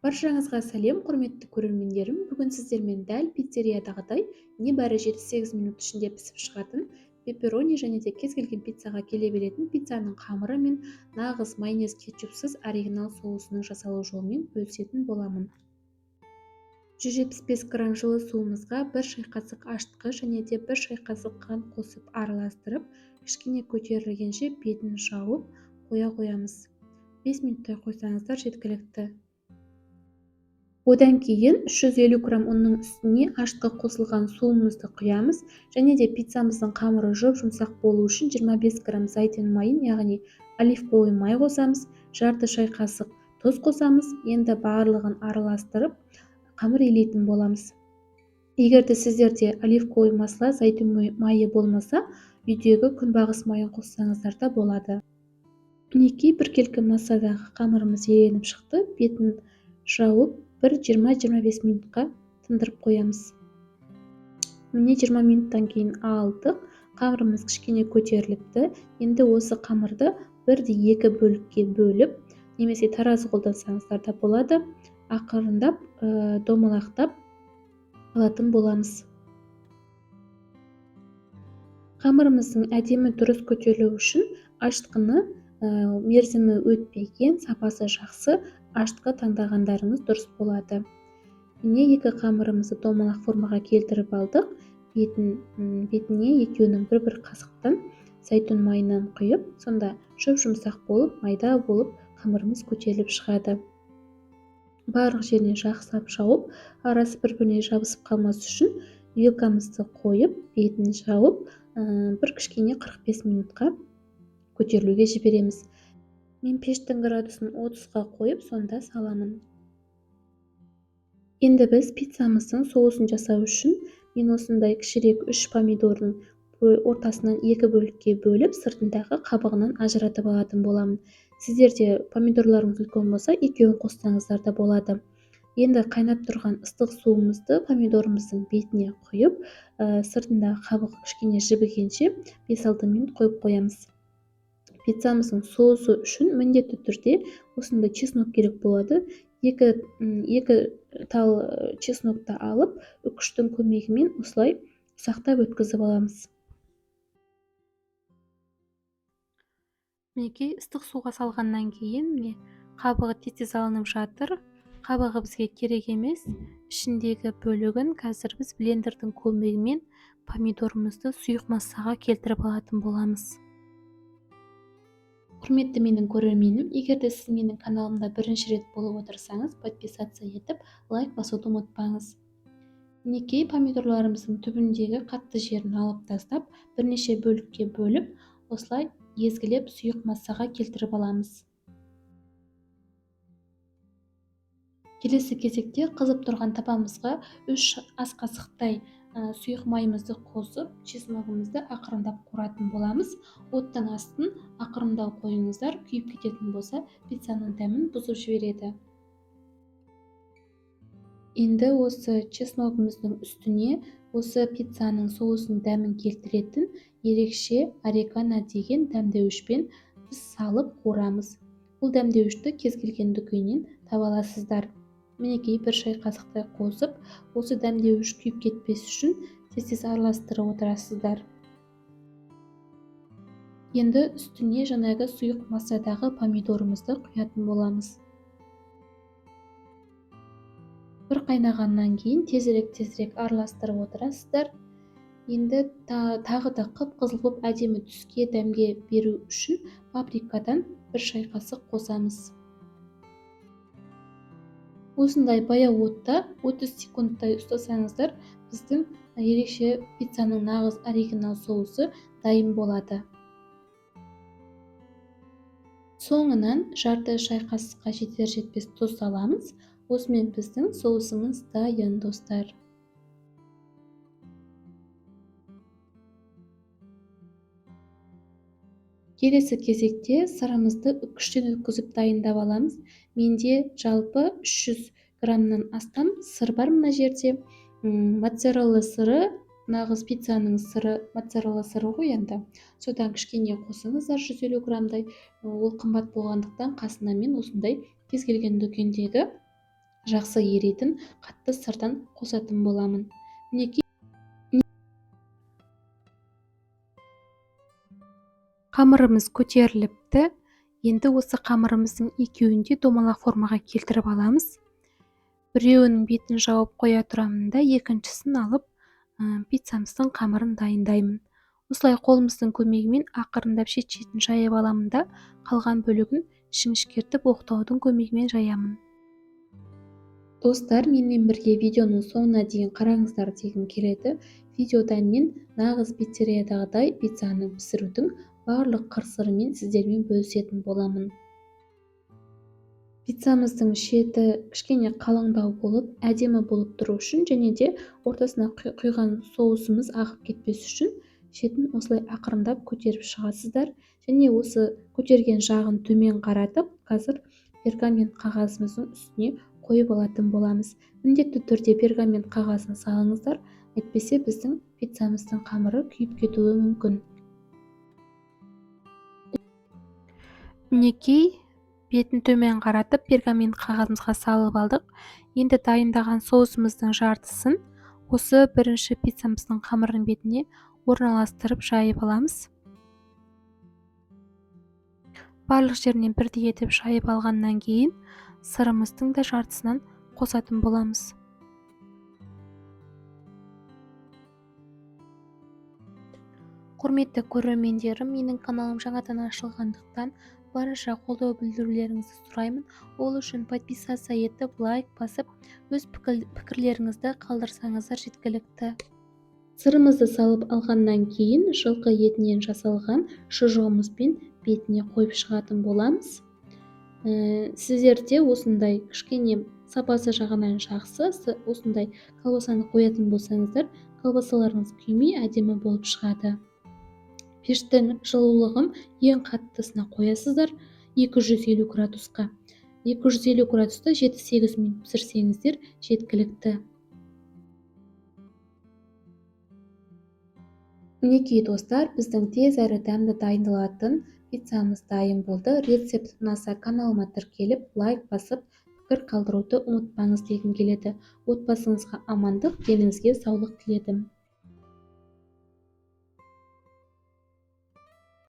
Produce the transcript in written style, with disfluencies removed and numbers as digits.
Баршаңызға сәлем, құрметті көрермендерім. Бүгін сіздермен дәл пиццериядағыдай небәрі 7-8 минут ішінде пісіп шығатын пепперони және де кез келген пиццаға келе беретін пиццаның қамыры мен нағыз майонез кетчупсыз оригинал соусының жасалу жолымен бөлісетін боламын. 175 грамм жылы суымызға 1 шай қасық ашытқы және де 1 шай қасық қант қосып араластырып, кішкене көтерілгенше бетін жауып қоямыз. 5 минуттай қойсаңыздар жеткілікті. Одан кейін 350 грамм ұнның үстіне ашытқы қосылған суымызды құямыз және де пиццамыздың қамыры жұмсақ болу үшін 25 грамм зәйтүн майын, яғни оливковый май қосамыз, жарты шай қасық тұз қосамыз. Енді барлығын араластырып, қамыр илейтін боламыз. Егер де сіздерде оливковый масла, зәйтүн майы болмаса, үйдегі күнбағыс майын қоссаңыздар да болады. Мінекей біркелкі массадағы қамырымыз еленіп шықты. Бетін жауып 20-25 минутқа тындырып қоямыз. Міне 20 минуттан кейін алдық. Қамырымыз кішкене көтеріліпті. Енді осы қамырды 1-2 бөлікке бөліп, немесе таразы қолдансаңыздар да болады, ақырындап, домалақтап алатын боламыз. Қамырымыздың әдемі дұрыс көтерілуі үшін ашытқыны мерзімі өтпеген, сапасы жақсы ашытқы таңдағандарыңыз дұрыс болады. Міне 2 қамырымызды домалақ формаға келтіріп алдық. Бетіне екеуінің бір қасықтан зәйтүн майынан құйып, сонда жұмсақ болып, майда болып қамырымыз көтеріліп шығады. Барлық жеріне жақсылап жауып, арасы бір-біріне жабысып қалмас үшін вилкамызды қойып, бетін жауып, бір кішкене 45 минутқа көтерілуге жібереміз. Мен пештің градусын 30-ға қойып, сонда саламын. Енді біз пиццамыздың соусын жасау үшін мен осындай кішірек 3 помидордың ортасынан 2 бөлікке бөліп, сыртындағы қабығынан ажыратып алатын боламын. Сіздерде помидорларыңыз үлкен болса, екеуін қоссаңыздар да болады. Енді қайнап тұрған ыстық суымызды помидорымыздың бетіне құйып, сыртындағы қабығы кішкене жібігенше 5-6 минут қойып қоямыз. Пиццамыздың соусы үшін міндетті түрде осындай чеснок керек болады. 2 тал чеснокты алып, үкіштің көмегімен осылай ұсақтап өткізіп аламыз. Мінекей ыстық суға салғаннан кейін міне қабығы тез алынып жатыр. Қабығы бізге керек емес. Ішіндегі бөлігін қазір біз блендердің көмегімен помидорымызды сұйық массаға келтіріп алатын боламыз. Құрметті менің көрерменім, егер де сіз менің каналымда бірінші рет болып отырсаңыз, подписаться етіп, лайк басуды ұмытпаңыз. Мінекей помидорларымыздың түбіндегі қатты жерін алып тастап, бірнеше бөлікке бөліп, осылай езгілеп сұйық массаға келтіріп аламыз. Келесі кезекте қызып тұрған табамызға 3 ас қасықтай сұйық майымызды қосып, чесногымызды ақырындап қоратын боламыз. Оттың астын ақырындау қойыңыздар, күйіп кететін болса, пиццаның дәмін бұзып жібереді. Енді осы чесногымыздың үстіне осы пиццаның соусын дәмін келтіретін ерекше орегано деген дәмдеуішпен біз салып қуырамыз. Бұл дәмдеуішті кез келген дүкеннен таба аласыздар. Мінекей 1 шай қасықтай қосып, осы дәмдеуіш күйіп кетпес үшін тез араластырып отырасыздар. Енді үстіне жаңағы сұйық массадағы помидорымызды құятын боламыз. Бір қайнағаннан кейін тезірек араластырып отырасыздар. Енді тағы да қып-қызыл болып әдемі түске дәмге беру үшін паприкадан 1 шай қасық қосамыз. Осындай баяу отта 30 секундтай ұстасаңыздар, біздің ерекше пиццаның нағыз оригинал соусы дайын болады. Соңынан жарты шай қасыққа жетер-жетпес тұз саламыз. Осымен біздің соусымыз дайын, достар. Келесі кезекте сырымызды үкіштен өткізіп дайындап аламыз. Менде жалпы 300 граммнан астам сыр бар мына жерде. Моцарелла сыры, нағыз пиццаның сыры, моцарелла сыры ғой енді. Содан кішкене қосыңыздар 150 граммдай. Ол қымбат болғандықтан қасына мен осындай кез келген дүкендегі жақсы еритін қатты сырдан қосатын боламын. Мінекей қамырымыз көтеріліпті. Енді осы қамырымыздың екеуін де домалақ формаға келтіріп аламыз. Біреуінің бетін жауып қоя тұрамын да екіншісін алып пиццамыздың қамырын дайындаймын. Осылай қолымыздың көмегімен ақырындап шет-шетін жайып аламын да қалған бөлігін жіңішкертіп оқтаудың көмегімен жаямын. Достар, менімен бірге видеоның соңына дейін қараңыздар дегім келеді. Видеода мен нағыз пиццериядағыдай пиццаны пісірудің барлық қыр-сырымен сіздермен бөлісетін боламын. Пиццамыздың шеті кішкене қалыңдау болып, әдемі болып тұру үшін және де ортасына құйған соусымыз ағып кетпес үшін шетін осылай ақырындап көтеріп шығасыздар. Және осы көтерген жағын төмен қаратып, қазір пергамент қағазымыздың үстіне қойып алатын боламыз. Міндетті түрде пергамент қағазын салыңыздар, әйтпесе біздің пиццамыздың қамыры күйіп кетуі мүмкін. Мінекей, бетін төмен қаратып пергамент қағазымызға салып алдық. Енді дайындаған соусымыздың жартысын осы бірінші пиццамыздың қамырының бетіне орналастырып жайып аламыз. Барлық жерінен бірдей етіп жайып алғаннан кейін сырымыздың да жартысынан қосатын боламыз. Құрметті көрермендерім, менің каналым жаңадан ашылғандықтан барынша қолдау білдірулеріңізді сұраймын. Ол үшін подписаться етіп, лайк басып, өз пікірлеріңізді қалдырсаңыздар жеткілікті. Сырымызды салып алғаннан кейін жылқы етінен жасалған шұжығымызбен бетіне қойып шығатын боламыз. Сіздерде осындай кішкене сапасы жағынан жақсы, осындай колбасаны қоятын болсаңыздар, колбасаларыңыз күймей әдемі болып шығады. Пештің жылулығын ең қаттысына қоясыздар, 250 градусқа. 250 градуста 7-8 минут пісірсеңіздер жеткілікті. Мінекей достар, біздің тез әрі дәмді дайындалатын пиццамыз дайын болды. Рецепт ұнаса каналыма тіркеліп, лайк басып, пікір қалдыруды ұмытпаңыз дегім келеді. Отбасыңызға амандық, деніңізге саулық тіледім.